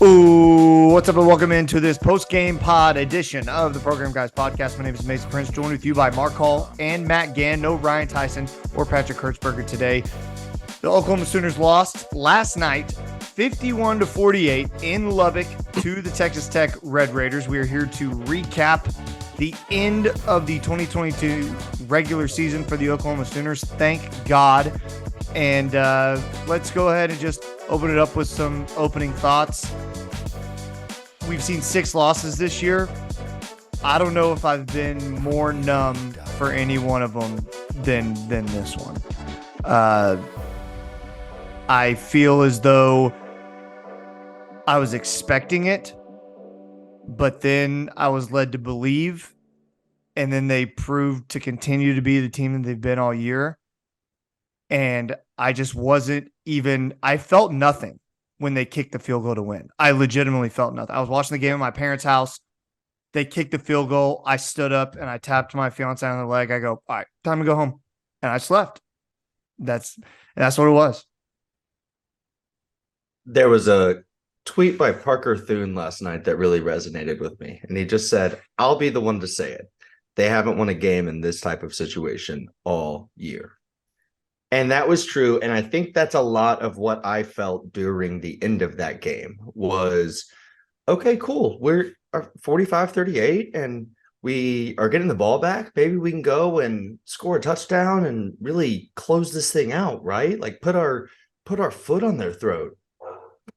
Ooh, what's up and welcome into this post-game pod edition of the Program Guys podcast. My name is Mason Prince, joined with you by Mark Hall and Matt Gann. No Ryan Tyson or Patrick Hertzberger today. The Oklahoma Sooners lost last night 51-48 in Lubbock to the Texas Tech Red Raiders. We are here to recap the end of the 2022 regular season for the Oklahoma Sooners. Thank God. And let's go ahead and just open it up with some opening thoughts. We've seen 6 losses this year. I don't know if I've been more numb for any one of them than this one. I feel as though I was expecting it, but then I was led to believe, and then they proved to continue to be the team that they've been all year. And I just wasn't even, I felt nothing when they kicked the field goal to win. I legitimately felt nothing. I was watching the game at my parents' house. They kicked the field goal. I stood up and I tapped my fiance on the leg. I go, all right, time to go home. And I just left. That's what it was. There was a tweet by Parker Thune last night that really resonated with me. And he just said, I'll be the one to say it. They haven't won a game in this type of situation all year. And that was true. And I think that's a lot of what I felt during the end of that game was, okay, cool. We're 45-38 and we are getting the ball back. Maybe we can go and score a touchdown and really close this thing out, right? Like put our foot on their throat.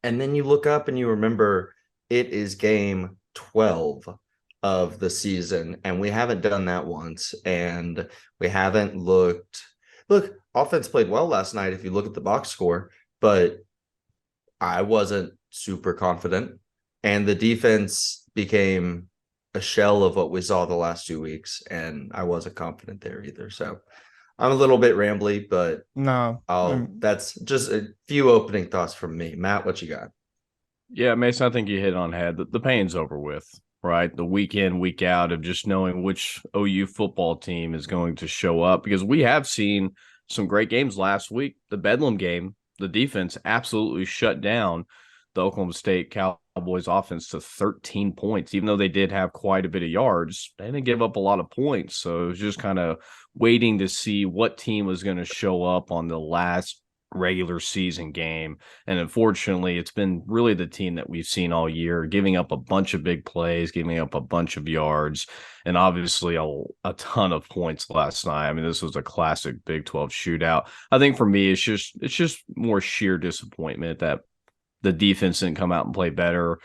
And then you look up and you remember it is game 12 of the season. And we haven't done that once. And we haven't look, offense played well last night if you look at the box score, but I wasn't super confident. And the defense became a shell of what we saw the last 2 weeks, and I wasn't confident there either. So I'm a little bit rambly, but No, that's just a few opening thoughts from me. Matt, what you got? Yeah, Mason, I think you hit on head. The pain's over with, right? The week in, week out of just knowing which OU football team is going to show up, because we have seen some great games last week. The Bedlam game, the defense absolutely shut down the Oklahoma State Cowboys offense to 13 points, even though they did have quite a bit of yards. They didn't give up a lot of points. So it was just kind of waiting to see what team was going to show up on the last regular season game. And unfortunately, it's been really the team that we've seen all year, giving up a bunch of big plays, giving up a bunch of yards, and obviously a ton of points last night. I mean, this was a classic Big 12 shootout. I think for me, it's just more sheer disappointment that the defense didn't come out and play better.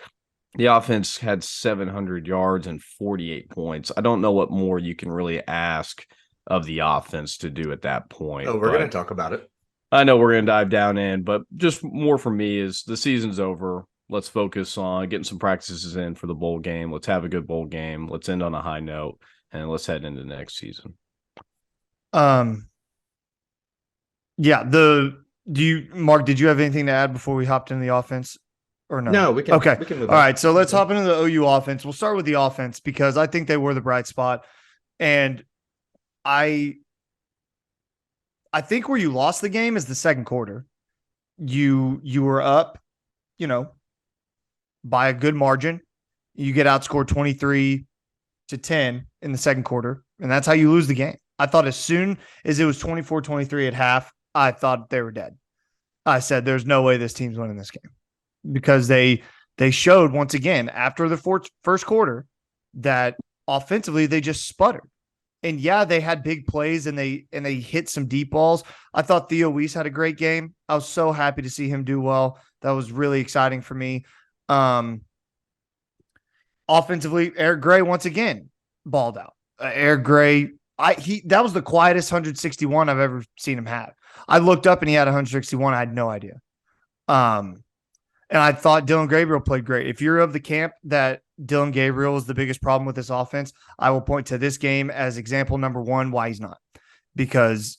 The offense had 700 yards and 48 points. I don't know what more you can really ask of the offense to do at that point. Oh, we're going to talk about it. I know we're going to dive down in, but just more for me is the season's over. Let's focus on getting some practices in for the bowl game. Let's have a good bowl game. Let's end on a high note, and let's head into next season. Yeah. Mark, did you have anything to add before we hopped into the offense or no? No, we can. Okay. We can move All on. right. So let's hop into the OU offense. We'll start with the offense because I think they were the bright spot. And I think where you lost the game is the second quarter. You were up, by a good margin. You get outscored 23-10 in the second quarter, and that's how you lose the game. I thought as soon as it was 24-23 at half, I thought they were dead. I said, there's no way this team's winning this game because they showed once again after the first quarter that offensively they just sputtered. And yeah, they had big plays and they hit some deep balls. I thought Theo Weiss had a great game. I was so happy to see him do well. That was really exciting for me. Offensively, Eric Gray once again balled out. Eric Gray, that was the quietest 161 I've ever seen him have. I looked up and he had 161. I had no idea. And I thought Dylan Gabriel played great. If you're of the camp that Dylan Gabriel is the biggest problem with this offense, I will point to this game as example number one why he's not. Because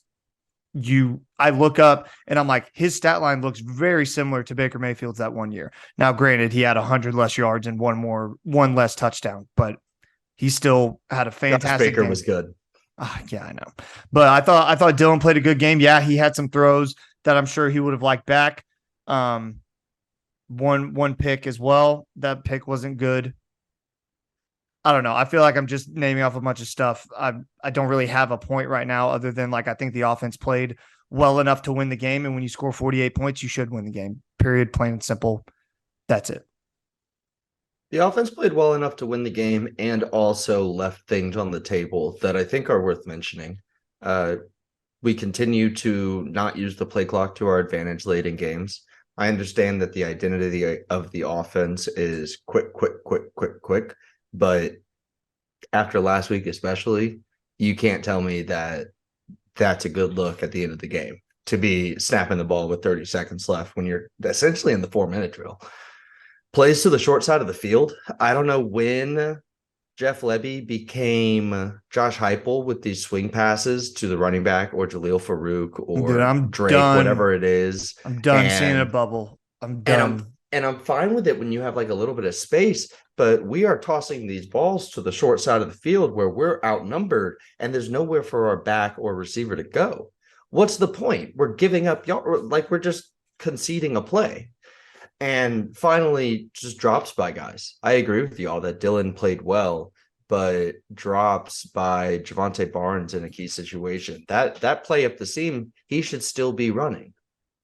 I look up and I'm like, his stat line looks very similar to Baker Mayfield's that 1 year. Now, granted, he had 100 less yards and one less touchdown, but he still had a fantastic Baker game. was good. Yeah, I know. But I thought Dylan played a good game. Yeah, he had some throws that I'm sure he would have liked back. one pick as well. That pick wasn't good. I don't know. I feel like I'm just naming off a bunch of stuff. I don't really have a point right now other than like I think the offense played well enough to win the game. And when you score 48 points, you should win the game. Period. Plain and simple. That's it. The offense played well enough to win the game and also left things on the table that I think are worth mentioning. We continue to not use the play clock to our advantage late in games. I understand that the identity of the offense is quick. But after last week, especially, you can't tell me that that's a good look at the end of the game to be snapping the ball with 30 seconds left when you're essentially in the 4-minute drill. Plays to the short side of the field. I don't know when Jeff Lebby became Josh Heupel with these swing passes to the running back or Jaleel Farouk or Dude, I'm Drake, done. whatever it is. I'm done seeing a bubble. I'm done. And I'm fine with it when you have like a little bit of space, but we are tossing these balls to the short side of the field where we're outnumbered and there's nowhere for our back or receiver to go. What's the point? We're giving up, like we're just conceding a play. And finally, just drops by guys. I agree with y'all that Dylan played well, but drops by Javonte Barnes in a key situation. That play up the seam, he should still be running.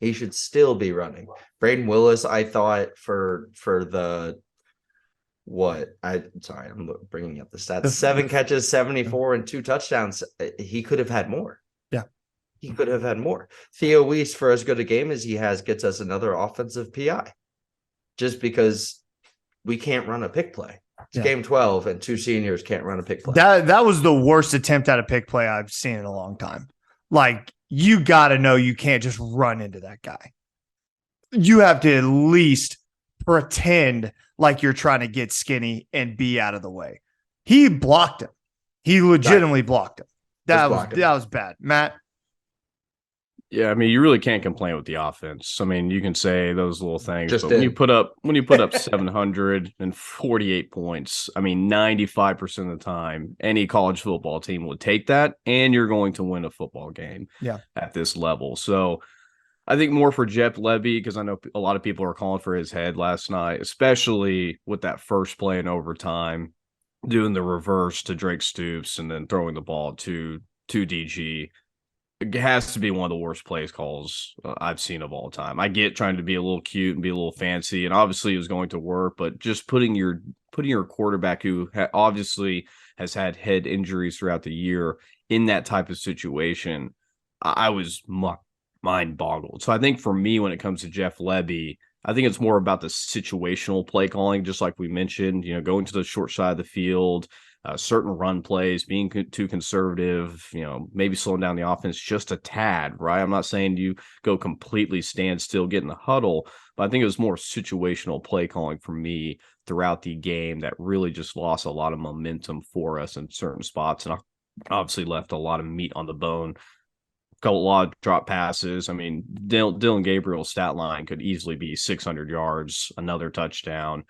Braden Willis, I thought for the I'm bringing up the stats. 7 catches, 74 and 2 touchdowns. He could have had more. Yeah. He could have had more. Theo Weiss, for as good a game as he has, gets us another offensive PI. Just because we can't run a pick play. It's game 12 and 2 seniors can't run a pick play. That was the worst attempt at a pick play I've seen in a long time. Like, you got to know you can't just run into that guy. You have to at least pretend like you're trying to get skinny and be out of the way. He blocked him. He legitimately blocked him. That was bad. Matt? Yeah, I mean, you really can't complain with the offense. I mean, you can say those little things, Just but when you put up 748 points, I mean, 95% of the time, any college football team would take that, and you're going to win a football game at this level. So I think more for Jeff Lebby, because I know a lot of people are calling for his head last night, especially with that first play in overtime, doing the reverse to Drake Stoops and then throwing the ball to DG. It has to be one of the worst plays calls I've seen of all time. I get trying to be a little cute and be a little fancy, and obviously it was going to work, but just putting your quarterback who obviously has had head injuries throughout the year in that type of situation, I was mind boggled. So I think for me, when it comes to Jeff Lebby, I think it's more about the situational play calling, just like we mentioned, going to the short side of the field, certain run plays, being too conservative, maybe slowing down the offense just a tad, right? I'm not saying you go completely stand still, get in the huddle, but I think it was more situational play calling for me throughout the game that really just lost a lot of momentum for us in certain spots and obviously left a lot of meat on the bone. A lot of drop passes. I mean, Dylan Gabriel's stat line could easily be 600 yards, another touchdown,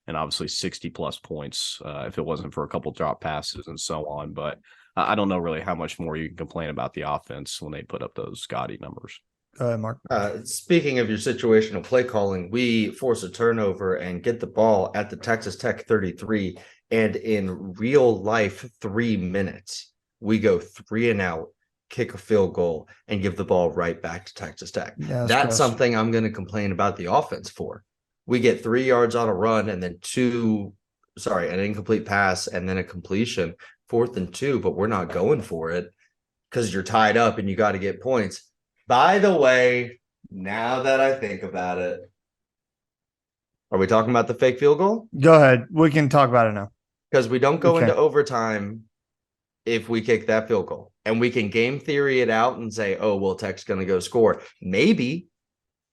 and obviously 60-plus points if it wasn't for a couple drop passes and so on. But I don't know really how much more you can complain about the offense when they put up those gaudy numbers. Go ahead, Mark. Speaking of your situational play calling, we force a turnover and get the ball at the Texas Tech 33, and in real life 3 minutes, we go 3 and out, kick a field goal, and give the ball right back to Texas Tech. Yeah, that's something I'm going to complain about the offense for. We get 3 yards on a run and then an incomplete pass and then a completion, 4th and 2, but we're not going for it because you're tied up and you got to get points. By the way, now that I think about it, are we talking about the fake field goal? Go ahead. We can talk about it now. Because we don't go into overtime if we kick that field goal. And we can game theory it out and say, oh, well, Tech's going to go score. Maybe,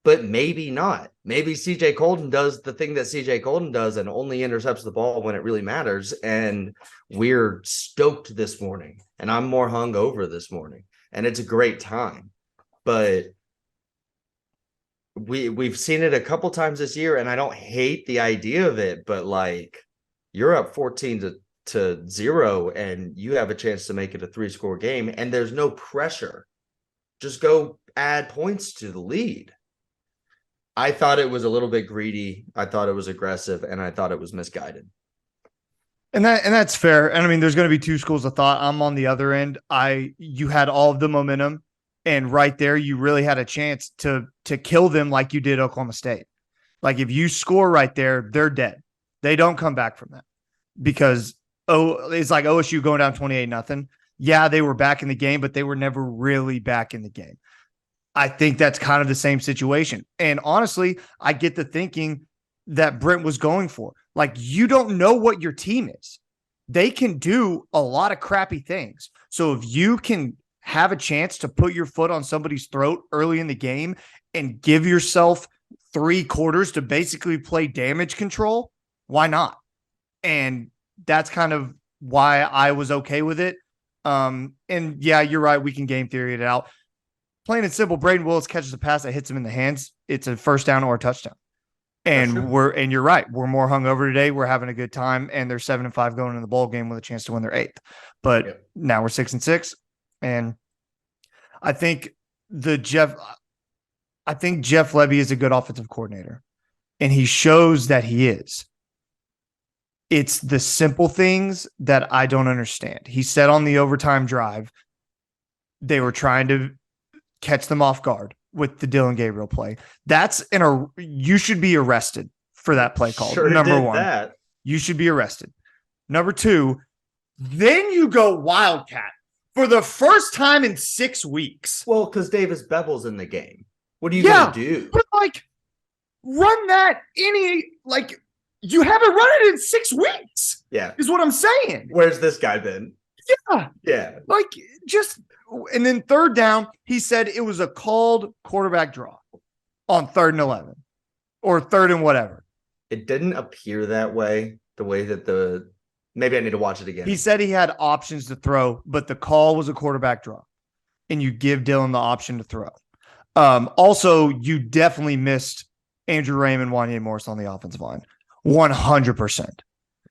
but maybe not. Maybe CJ Colden does the thing that CJ Colden does and only intercepts the ball when it really matters. And we're stoked this morning. And I'm more hungover this morning. And it's a great time. But we've seen it a couple times this year, and I don't hate the idea of it, but like you're up 14-0 and you have a chance to make it a 3-score game and there's no pressure. Just go add points to the lead. I thought it was a little bit greedy. I thought it was aggressive, and I thought it was misguided. And that's fair. And I mean, there's going to be two schools of thought. I'm on the other end. You had all of the momentum, and right there, you really had a chance to kill them like you did Oklahoma State. Like if you score right there, they're dead. They don't come back from that because it's like OSU going down 28-0. Yeah, they were back in the game, but they were never really back in the game. I think that's kind of the same situation. And honestly, I get the thinking that Brent was going for. Like, you don't know what your team is. They can do a lot of crappy things. So if you can have a chance to put your foot on somebody's throat early in the game and give yourself 3 quarters to basically play damage control, why not? And that's kind of why I was okay with it. And yeah, you're right. We can game theory it out. Plain and simple, Braden Willis catches a pass that hits him in the hands. It's a first down or a touchdown. And you're right. We're more hungover today. We're having a good time, and they're 7-5 going in the bowl game with a chance to win their 8th. But now we're 6-6, and I think Jeff Lebby is a good offensive coordinator, and he shows that he is. It's the simple things that I don't understand. He said on the overtime drive, they were trying to catch them off guard with the Dylan Gabriel play. You should be arrested for that play call. Number one, you should be arrested. Number 2, then you go Wildcat for the first time in 6 weeks. Well, because Davis Bevel's in the game. What are you going to do? But run that you haven't run it in 6 weeks. Yeah. Is what I'm saying. Where's this guy been? Yeah. Yeah. And then 3rd down, he said it was a called quarterback draw on 3rd and 11 or 3rd and whatever. It didn't appear that way, the way that maybe I need to watch it again. He said he had options to throw, but the call was a quarterback draw, and you give Dylan the option to throw. Also, you definitely missed Andrew Raymond, Wanye Morris on the offensive line, 100%,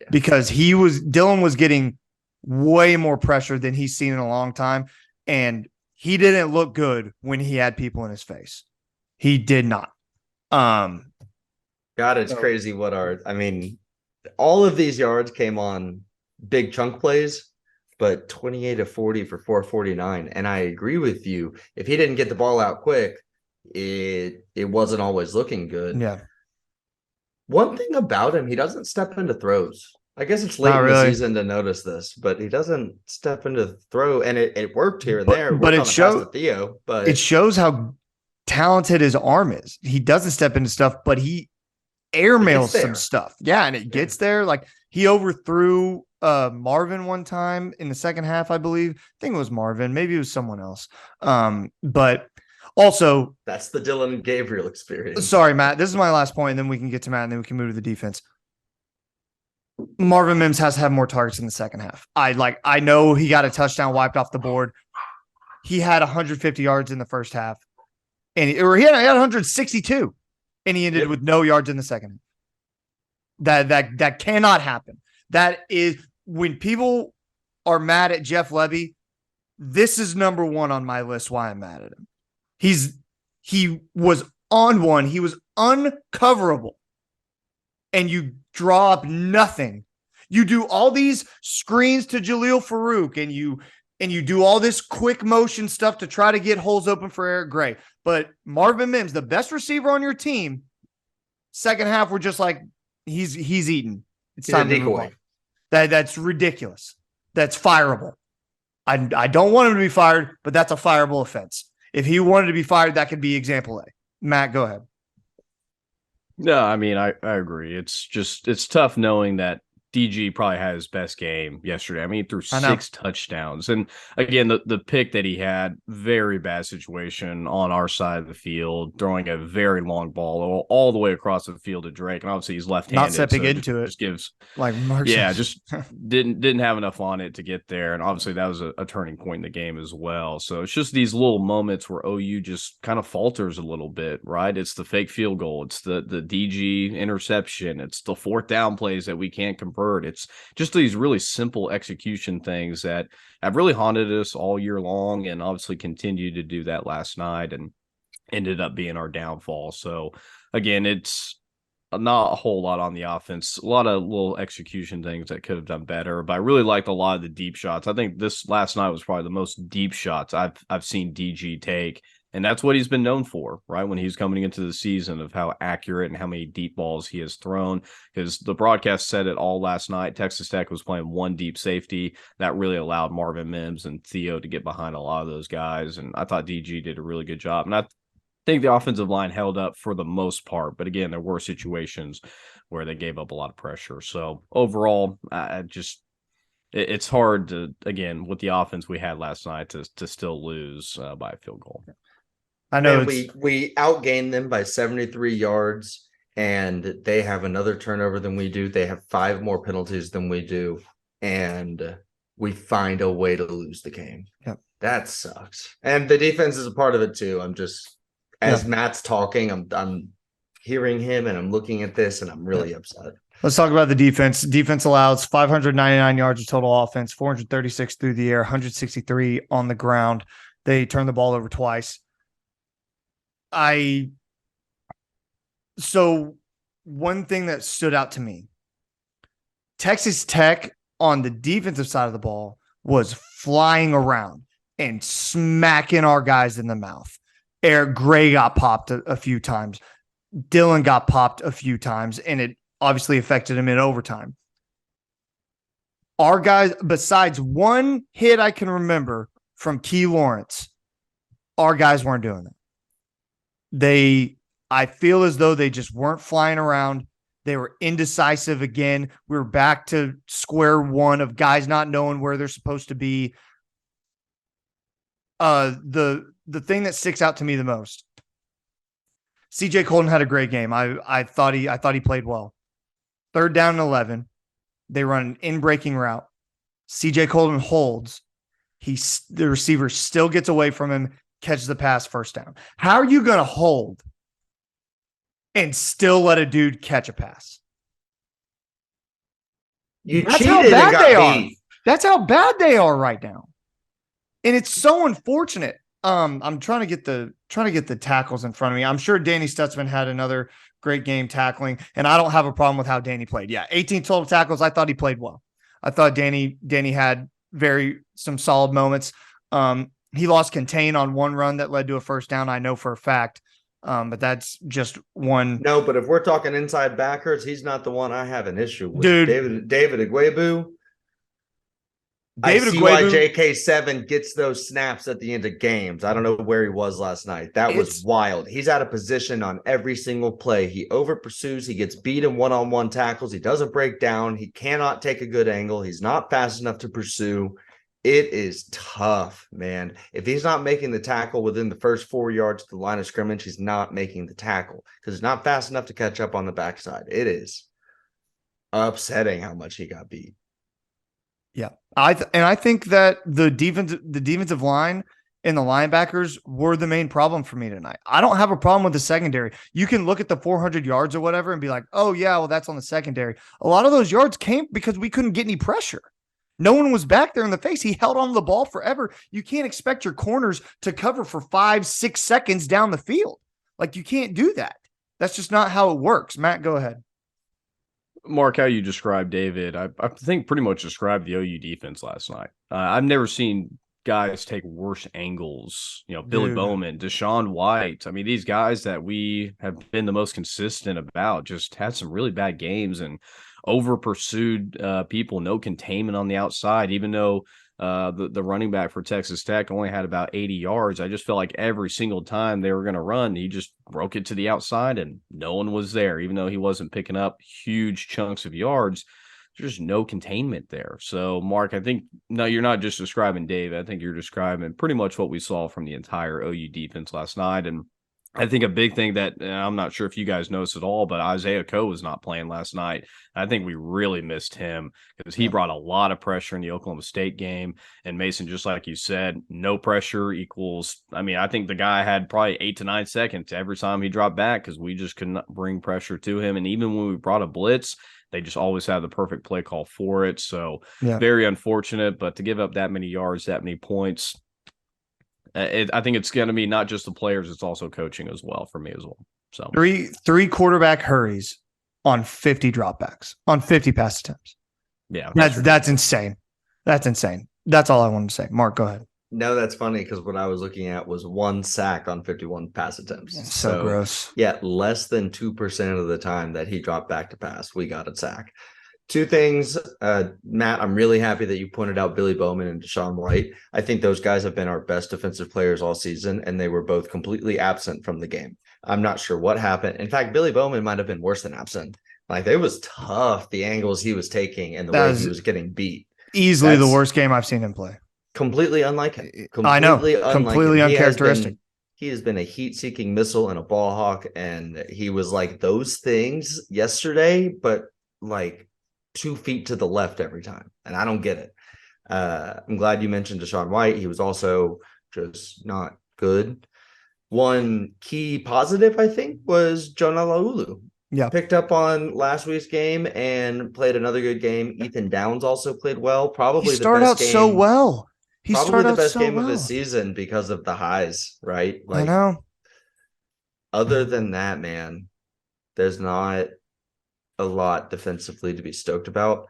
because Dylan was getting way more pressure than he's seen in a long time. And he didn't look good when he had people in his face. He did not. God, it's crazy all of these yards came on big chunk plays, but 28 of 40 for 449. And I agree with you. If he didn't get the ball out quick, it wasn't always looking good. Yeah. One thing about him, he doesn't step into throws. I guess it's late in the season to notice this, but he doesn't step into throw, and it worked here and there. But it shows how talented his arm is. He doesn't step into stuff, but he airmails some stuff. Yeah, and it gets there. Like he overthrew Marvin one time in the second half, I believe. I think it was Marvin. Maybe it was someone else. But also, that's the Dylan Gabriel experience. Sorry, Matt. This is my last point, and then we can get to Matt, and then we can move to the defense. Marvin Mims has to have more targets in the second half. I know he got a touchdown wiped off the board. He had 150 yards in the first half, he had 162, and he ended with no yards in the second half. That cannot happen. That is when people are mad at Jeff Lebby. This is number 1 on my list. Why I'm mad at him. He was on one. He was uncoverable. And you draw up nothing. You do all these screens to Jaleel Farouk, and you do all this quick motion stuff to try to get holes open for Eric Gray. But Marvin Mims, the best receiver on your team, second half, we're just like, he's eaten. It's time to move on. That's ridiculous. That's fireable. I don't want him to be fired, but that's a fireable offense. If he wanted to be fired, that could be example A. Matt, go ahead. No, I mean, I agree. It's tough knowing that DG probably had his best game yesterday. I mean, he threw 6 touchdowns. And again, the pick that he had, very bad situation on our side of the field, throwing a very long ball all the way across the field to Drake. And obviously he's left-handed. Not stepping into it. Just gives Mark. Yeah, just didn't have enough on it to get there. And obviously that was a turning point in the game as well. So it's just these little moments where OU just kind of falters a little bit, right? It's the fake field goal. It's the DG interception. It's the 4th down plays that we can't convert. It's just these really simple execution things that have really haunted us all year long, and obviously continued to do that last night. And ended up being our downfall. So again, it's not a whole lot on the offense, a lot of little execution things that could have done better, but I really liked a lot of the deep shots. I think this last night was probably the most deep shots I've seen DG take. And that's what he's been known for, right? When he's coming into the season, of how accurate and how many deep balls he has thrown. Because the broadcast said it all last night. Texas Tech was playing one deep safety. That really allowed Marvin Mims and Theo to get behind a lot of those guys. And I thought DG did a really good job. And I think the offensive line held up for the most part. But again, there were situations where they gave up a lot of pressure. So overall, it's hard to, again, with the offense we had last night, to still lose by a field goal. I know we outgained them by 73 yards, and they have another turnover than we do. They have 5 more penalties than we do, and we find a way to lose the game. Yep. That sucks. And the defense is a part of it too. I'm just, as Matt's talking, I'm hearing him and I'm looking at this and I'm really upset. Let's talk about the defense. Defense allows 599 yards of total offense, 436 through the air, 163 on the ground. They turn the ball over twice. So one thing that stood out to me, Texas Tech on the defensive side of the ball was flying around and smacking our guys in the mouth. Eric Gray got popped a few times. Dylan got popped a few times, and it obviously affected him in overtime. Our guys, besides one hit I can remember from Key Lawrence, our guys weren't doing that. I feel as though they just weren't flying around. They were indecisive again. We were back to square one of guys not knowing where they're supposed to be. The thing that sticks out to me the most, CJ Colton had a great game. I thought he played well. 3rd down and 11. They run an in-breaking route. CJ Colton holds. The receiver still gets away from him, catches the pass, 1st down. How are you going to hold and still let a dude catch a pass? That's how bad they are. That's how bad they are right now. And it's so unfortunate. I'm trying to get the tackles in front of me. I'm sure Danny Stutzman had another great game tackling, and I don't have a problem with how Danny played. Yeah, 18 total tackles. I thought he played well. I thought Danny had some solid moments. He lost contain on one run that led to a 1st down, I know for a fact. But that's just one. No, but if we're talking inside backers, he's not the one I have an issue with. Dude, David Agwebu. I see why JK7 gets those snaps at the end of games. I don't know where he was last night. That was wild. He's out of position on every single play. He over pursues. He gets beat in one-on-one tackles. He doesn't break down. He cannot take a good angle. He's not fast enough to pursue. It is tough, man. If he's not making the tackle within the first 4 yards of the line of scrimmage, he's not making the tackle because he's not fast enough to catch up on the backside. It is upsetting how much he got beat. Yeah. I think that the defensive line and the linebackers were the main problem for me tonight. I don't have a problem with the secondary. You can look at the 400 yards or whatever and be like, oh yeah, well that's on the secondary. A lot of those yards came because we couldn't get any pressure. No one was back there in the face. He held on to the ball forever. You can't expect your corners to cover for 5-6 seconds down the field. Like, you can't do that. That's just not how it works. Matt, go ahead. Mark, how you described David, I think pretty much described the OU defense last night. I've never seen guys take worse angles. Billy Bowman, Deshaun White. I mean, these guys that we have been the most consistent about just had some really bad games and over pursued people, no containment on the outside, even though the running back for Texas Tech only had about 80 yards. I just felt like every single time they were going to run, he just broke it to the outside and no one was there, even though he wasn't picking up huge chunks of yards. There's just no containment there. So, Mark, I think, no, you're not just describing Dave. I think you're describing pretty much what we saw from the entire OU defense last night. And I think a big thing that I'm not sure if you guys noticed at all, but Isaiah Coe was not playing last night. I think we really missed him because he brought a lot of pressure in the Oklahoma State game. And Mason, just like you said, no pressure equals, I think the guy had probably 8 to 9 seconds every time he dropped back because we just could not bring pressure to him. And even when we brought a blitz, they just always had the perfect play call for it. So very unfortunate, but to give up that many yards, that many points, I think it's going to be not just the players, it's also coaching as well for me as well. So three quarterback hurries on 50 dropbacks, on 50 pass attempts. Yeah, That's insane. That's insane. That's all I wanted to say. Mark, go ahead. No, that's funny because what I was looking at was 1 sack on 51 pass attempts. It's so gross. Yeah, less than 2% of the time that he dropped back to pass, we got a sack. Two things, Matt, I'm really happy that you pointed out Billy Bowman and Deshaun White. I think those guys have been our best defensive players all season, and they were both completely absent from the game. I'm not sure what happened. In fact, Billy Bowman might have been worse than absent. Like, it was tough, the angles he was taking and the way he was getting beat. Easily the worst game I've seen him play. Completely unlike him. I know. Completely uncharacteristic. He has been a heat-seeking missile and a ball hawk, and he was like those things yesterday, but like 2 feet to the left every time, and I don't get it. I'm glad you mentioned Deshaun White. He was also just not good. One key positive, I think, was Jonah Laulu. Yeah, picked up on last week's game and played another good game. Ethan Downs also played well. Probably he started the best out game, so well. He probably started the out best so game well of his season because of the highs, right? I know. Other than that, man, there's not a lot defensively to be stoked about.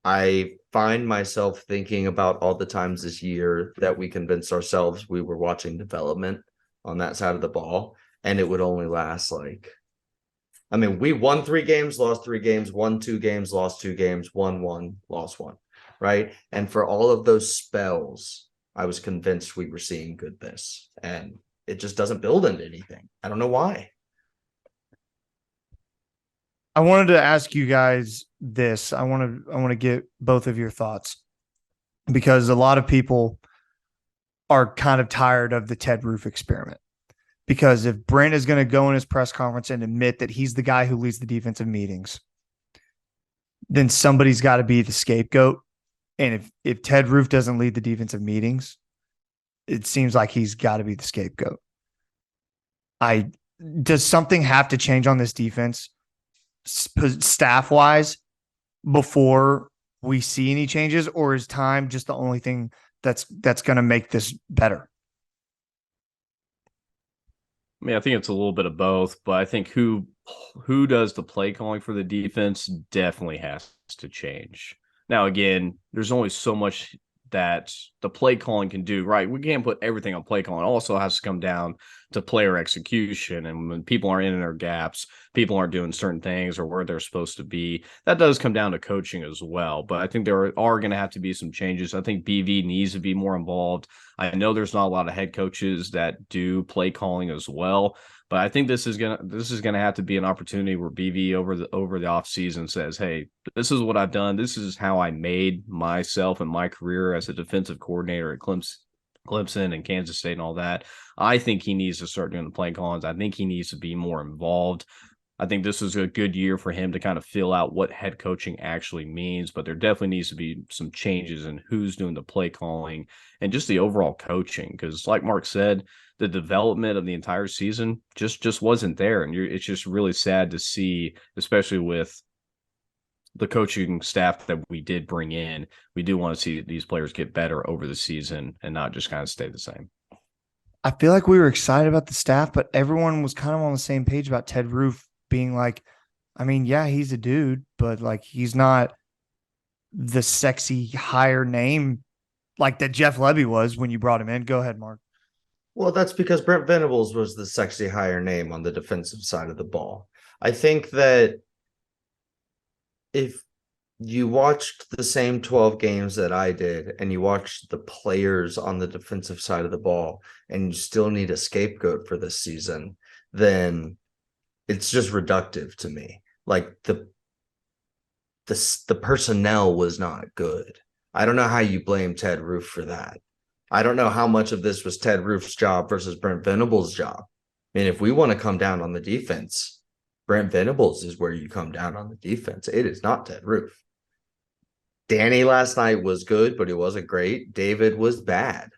I find myself thinking about all the times this year that we convinced ourselves we were watching development on that side of the ball, and it would only last we won 3 games, lost 3 games, won 2 games, lost 2 games, won 1, lost 1, right? And for all of those spells, I was convinced we were seeing goodness, and it just doesn't build into anything. I don't know why. I wanted to ask you guys this. I want to get both of your thoughts, because a lot of people are kind of tired of the Ted Roof experiment. Because if Brent is going to go in his press conference and admit that he's the guy who leads the defensive meetings, then somebody's got to be the scapegoat. And if Ted Roof doesn't lead the defensive meetings, it seems like he's got to be the scapegoat. Does something have to change on this defense staff-wise before we see any changes, or is time just the only thing that's going to make this better? I mean, I think it's a little bit of both, but I think who does the play calling for the defense definitely has to change. Now, again, there's only so much that the play calling can do, right? We can't put everything on play calling. It also has to come down to player execution. And when people aren't in their gaps, people aren't doing certain things or where they're supposed to be, that does come down to coaching as well. But I think there are going to have to be some changes. I think BV needs to be more involved. I know there's not a lot of head coaches that do play calling as well, but I think this is gonna have to be an opportunity where BV over the offseason says, hey, this is what I've done. This is how I made myself and my career as a defensive coordinator at Clemson and Kansas State and all that. I think he needs to start doing the play callings. I think he needs to be more involved. I think this is a good year for him to kind of fill out what head coaching actually means, but there definitely needs to be some changes in who's doing the play calling and just the overall coaching. Because like Mark said, the development of the entire season just wasn't there. And it's just really sad to see, especially with the coaching staff that we did bring in. We do want to see these players get better over the season and not just kind of stay the same. I feel like we were excited about the staff, but everyone was kind of on the same page about Ted Roof being like, I mean, yeah, he's a dude, but like he's not the sexy higher name like that Jeff Lebby was when you brought him in. Go ahead, Mark. Well, that's because Brent Venables was the sexy higher name on the defensive side of the ball. I think that if you watched the same 12 games that I did and you watched the players on the defensive side of the ball and you still need a scapegoat for this season, then it's just reductive to me. Like the personnel was not good. I don't know how you blame Ted Roof for that. I don't know how much of this was Ted Roof's job versus Brent Venables' job. I mean, if we want to come down on the defense, Brent Venables is where you come down on the defense. It is not Ted Roof. Danny last night was good, but he wasn't great. David was bad.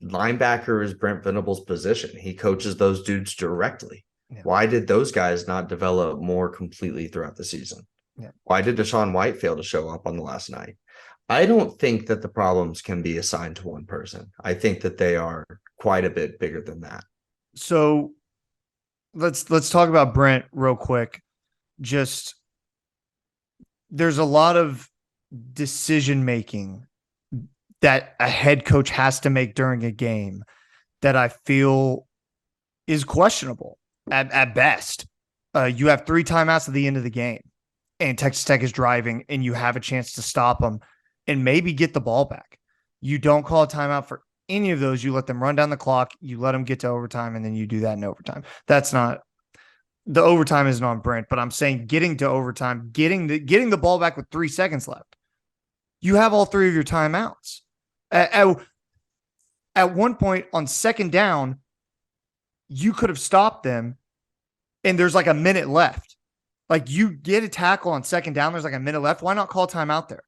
Linebacker is Brent Venables' position. He coaches those dudes directly. Yeah. Why did those guys not develop more completely throughout the season? Yeah. Why did Deshaun White fail to show up on the last night? I don't think that the problems can be assigned to one person. I think that they are quite a bit bigger than that. So let's talk about Brent real quick. Just there's a lot of decision making that a head coach has to make during a game that I feel is questionable at best. You have 3 timeouts at the end of the game, and Texas Tech is driving, and you have a chance to stop them and maybe get the ball back. You don't call a timeout for any of those. You let them run down the clock. You let them get to overtime, and then you do that in overtime. That's not the overtime isn't on Brent, but I'm saying getting to overtime, getting the ball back with 3 seconds left. You have all 3 of your timeouts. At one point on second down, you could have stopped them, and there's like a minute left. Like you get a tackle on second down, there's like a minute left. Why not call timeout there?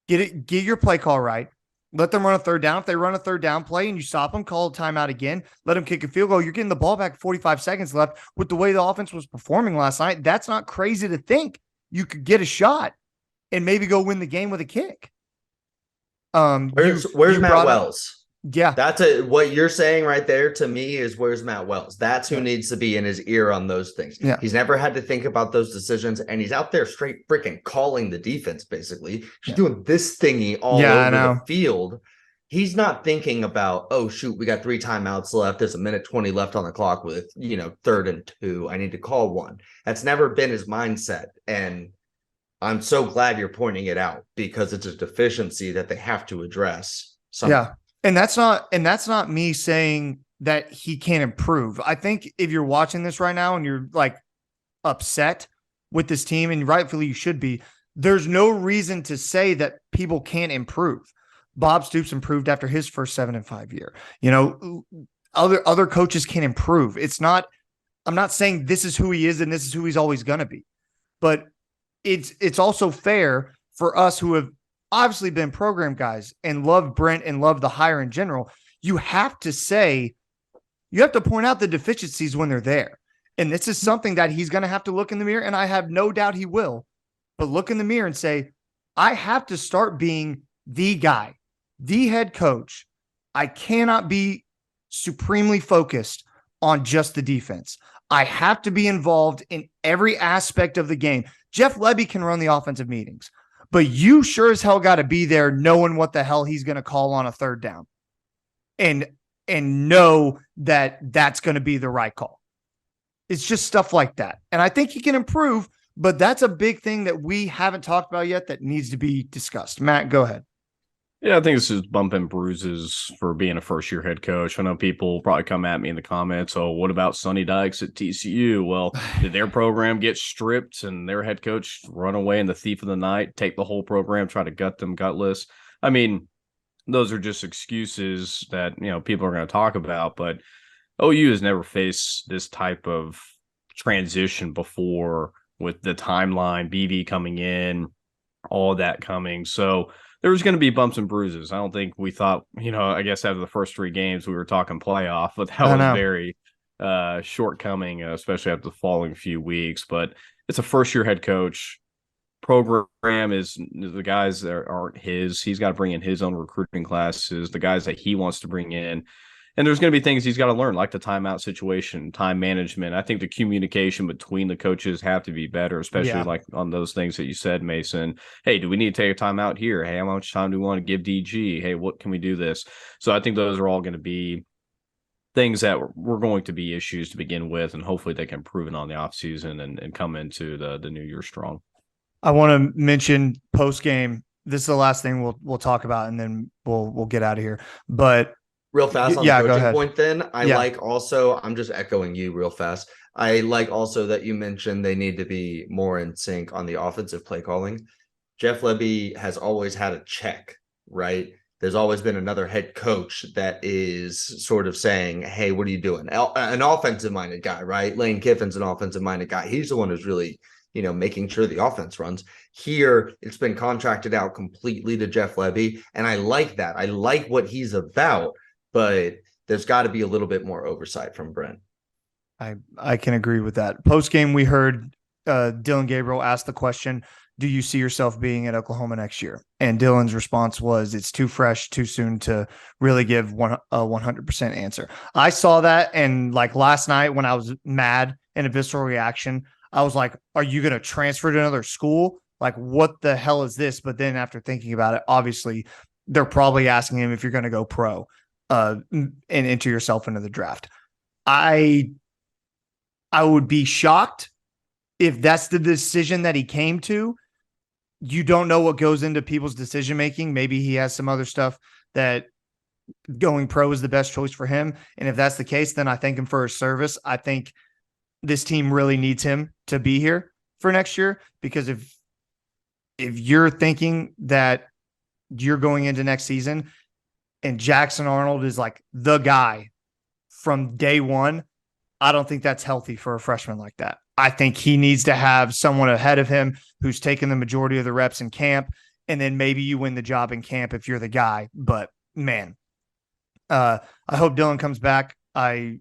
Get your play call right. Let them run a third down. If they run a third down play and you stop them, call a timeout again. Let them kick a field goal. You're getting the ball back 45 seconds left with the way the offense was performing last night. That's not crazy to think you could get a shot and maybe go win the game with a kick. Where's Matt Wells? Yeah. That's what you're saying right there to me is where's Matt Wells? That's who needs to be in his ear on those things. Yeah. He's never had to think about those decisions, and he's out there straight freaking calling the defense, basically. He's doing this thingy all over the field. He's not thinking about, oh, shoot, we got 3 timeouts left. There's a minute 20 left on the clock with, 3rd and 2. I need to call one. That's never been his mindset. And I'm so glad you're pointing it out because it's a deficiency that they have to address. Yeah. And that's not me saying that he can't improve. I think if you're watching this right now and you're like upset with this team, and rightfully you should be, there's no reason to say that people can't improve. Bob Stoops improved after his first 7-5 year. Other coaches can improve. I'm not saying this is who he is and this is who he's always going to be, but it's also fair for us who have obviously been program guys and love Brent and love the hire in general. You have to point out the deficiencies when they're there. And this is something that he's going to have to look in the mirror, and I have no doubt he will, but look in the mirror and say, I have to start being the guy, the head coach. I cannot be supremely focused on just the defense. I have to be involved in every aspect of the game. Jeff Lebby can run the offensive meetings, but you sure as hell got to be there knowing what the hell he's going to call on a third down and know that that's going to be the right call. It's just stuff like that. And I think he can improve, but that's a big thing that we haven't talked about yet that needs to be discussed. Matt, go ahead. Yeah, I think this is bump and bruises for being a first-year head coach. I know people probably come at me in the comments, oh, what about Sonny Dykes at TCU? Well, did their program get stripped and their head coach run away in the thief of the night, take the whole program, try to gut them gutless? I mean, those are just excuses that, people are going to talk about, but OU has never faced this type of transition before with the timeline, BD coming in, all that coming. So there was going to be bumps and bruises. I don't think we thought, I guess after the first 3 games, we were talking playoff, but that was very shortcoming, especially after the following few weeks. But it's a first-year head coach. Program is the guys that aren't his. He's got to bring in his own recruiting classes, the guys that he wants to bring in. And there's going to be things he's got to learn, like the timeout situation, time management. I think the communication between the coaches have to be better, especially like on those things that you said, Mason. Hey, do we need to take a timeout here? Hey, how much time do we want to give DG? Hey, what can we do this? So I think those are all going to be things that were going to be issues to begin with, and hopefully they can improve it on the offseason and come into the new year strong. I want to mention post-game. This is the last thing we'll talk about, and then we'll get out of here. But real fast on the coaching point then, I'm just echoing you real fast. I like also that you mentioned they need to be more in sync on the offensive play calling. Jeff Lebby has always had a check, right? There's always been another head coach that is sort of saying, hey, what are you doing? An offensive-minded guy, right? Lane Kiffin's an offensive-minded guy. He's the one who's really, making sure the offense runs. Here, it's been contracted out completely to Jeff Lebby, and I like that. I like what he's about. But there's got to be a little bit more oversight from Brent. I can agree with that. Post game, we heard Dylan Gabriel ask the question, do you see yourself being at Oklahoma next year? And Dylan's response was, it's too fresh, too soon to really give a 100% answer. I saw that, and like last night when I was mad and a visceral reaction, I was like, are you going to transfer to another school? Like, what the hell is this? But then after thinking about it, obviously they're probably asking him if you're going to go pro and enter yourself into the draft. I would be shocked if that's the decision that he came to. You don't know what goes into people's decision making. Maybe he has some other stuff that going pro is the best choice for him. And if that's the case, then I thank him for his service. I think this team really needs him to be here for next year, because if you're thinking that you're going into next season and Jackson Arnold is like the guy from day one, I don't think that's healthy for a freshman like that. I think he needs to have someone ahead of him who's taken the majority of the reps in camp, and then maybe you win the job in camp if you're the guy. But man, I hope Dylan comes back. I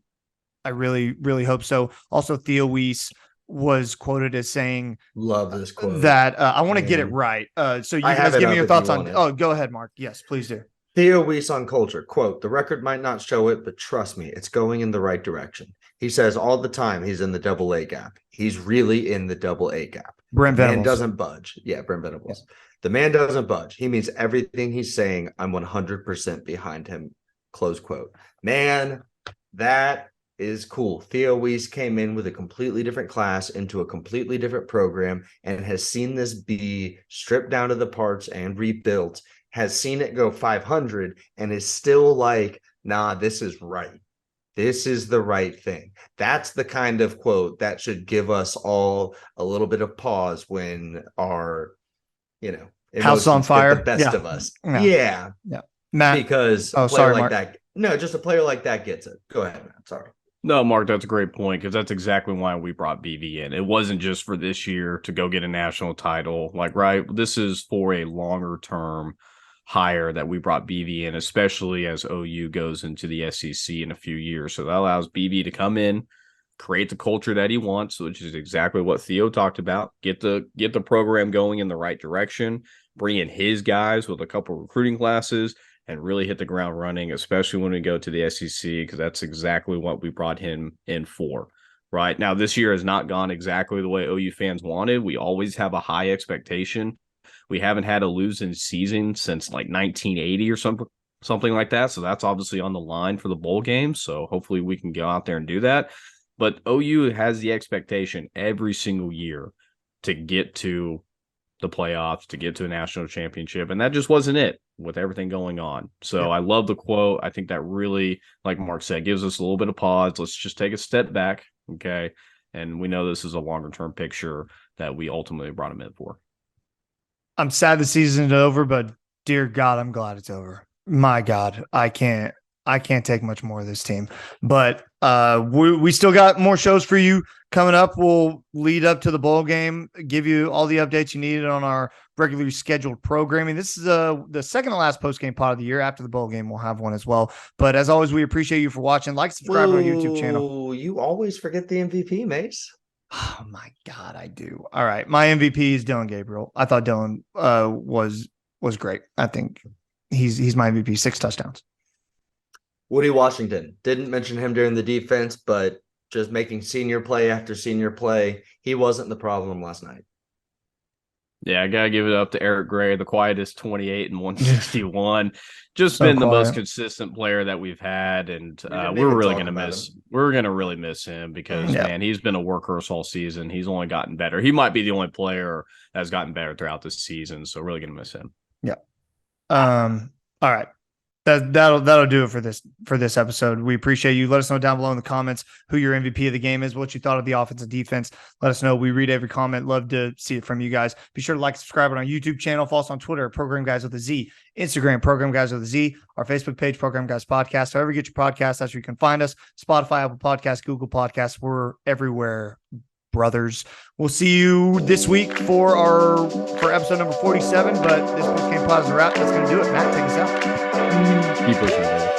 really, really hope so. Also, Theo Weiss was quoted as saying, love this quote, that I want to get it right. So you guys give me your thoughts on, go ahead, Mark. Yes, please do. Theo Weiss on culture, quote, the record might not show it, but trust me, it's going in the right direction. He says all the time he's in the double A gap. He's really in the double A gap. Brent The man Venables doesn't budge. Yeah, Brent Venables. Yeah. The man doesn't budge. He means everything he's saying. I'm 100% behind him, close quote. Man, that is cool. Theo Weiss came in with a completely different class into a completely different program and has seen this be stripped down to the parts and rebuilt, has seen it go 500 and is still like, nah, this is right. This is the right thing. That's the kind of quote that should give us all a little bit of pause when our, house on fire, the best of us. Yeah. Matt, because a player like that, just a player like that gets it. Go ahead, Matt. Sorry. No, Mark, that's a great point, because that's exactly why we brought BV in. It wasn't just for this year to go get a national title. Like, right, this is for a longer term hire that we brought BV in, especially as OU goes into the SEC in a few years. So that allows BV to come in, create the culture that he wants, which is exactly what Theo talked about. Get the program going in the right direction, bring in his guys with a couple of recruiting classes, and really hit the ground running, especially when we go to the SEC, because that's exactly what we brought him in for. Right now, this year has not gone exactly the way OU fans wanted. We always have a high expectation. We haven't had a losing season since like 1980 or something like that. So that's obviously on the line for the bowl game. So hopefully we can go out there and do that. But OU has the expectation every single year to get to the playoffs, to get to a national championship. And that just wasn't it with everything going on. So I love the quote. I think that really, like Mark said, gives us a little bit of pause. Let's just take a step back. Okay. And we know this is a longer term picture that we ultimately brought him in for. I'm sad the season's over, but dear God, I'm glad it's over. My God, I can't take much more of this team. But we still got more shows for you coming up. We'll lead up to the bowl game, give you all the updates you needed on our regularly scheduled programming. This is the second to last post-game pod of the year. After the bowl game, we'll have one as well. But as always, we appreciate you for watching. Like, subscribe to our YouTube channel. You always forget the MVP, Mace. Oh my God, I do. All right. My MVP is Dylan Gabriel. I thought Dylan was great. I think he's my MVP, 6 touchdowns. Woody Washington, didn't mention him during the defense, but just making senior play after senior play. He wasn't the problem last night. Yeah, I got to give it up to Eric Gray, the quietest 28 and 161. Just been the most consistent player that we've had. And we're really going to really miss him because, man, he's been a workhorse all season. He's only gotten better. He might be the only player that's gotten better throughout this season. So really going to miss him. Yeah. All right. That'll do it for this episode. We appreciate you. Let us know down below in the comments who your MVP of the game is, what you thought of the offense and defense. Let us know. We read every comment. Love to see it from you guys. Be sure to like, subscribe on our YouTube channel. Follow us on Twitter, Program Guys with a Z. Instagram, Program Guys with a Z. Our Facebook page, Program Guys Podcast. However you get your podcast, that's where you can find us. Spotify, Apple Podcasts, Google Podcasts. We're everywhere, brothers. We'll see you this week for episode number 47. But this post game pod is a wrap. That's going to do it. Matt, take us out. Keep listening, baby.